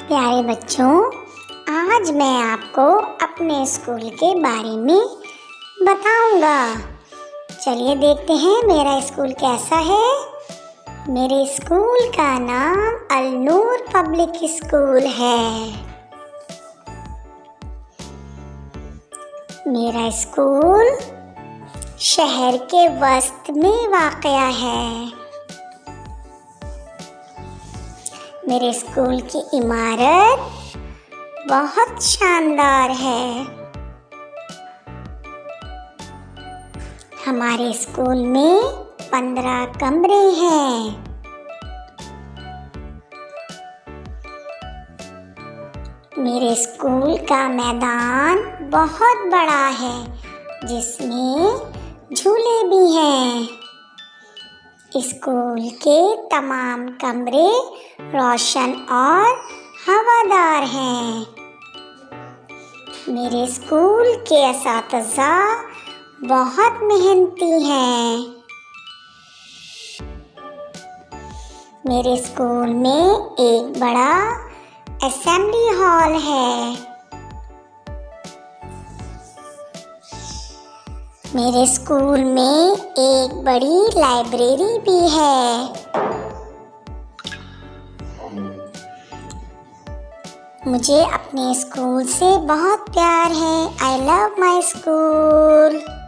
प्यारे बच्चों, आज मैं आपको अपने स्कूल के बारे में बताऊंगा। चलिए देखते हैं मेरा स्कूल कैसा है। मेरे स्कूल का नाम अल नूर पब्लिक स्कूल है। मेरा स्कूल शहर के वस्त में वाक़या है। मेरे स्कूल की इमारत बहुत शानदार है। हमारे स्कूल में 15 कमरे हैं। मेरे स्कूल का मैदान बहुत बड़ा है, जिसमें झूले भी हैं। स्कूल के तमाम कमरे रोशन और हवादार हैं। मेरे स्कूल के असातिज़ा बहुत मेहनती हैं। मेरे स्कूल में एक बड़ा असेंबली हॉल है। मेरे स्कूल में एक बड़ी लाइब्रेरी भी है। मुझे अपने स्कूल से बहुत प्यार है। I love my school.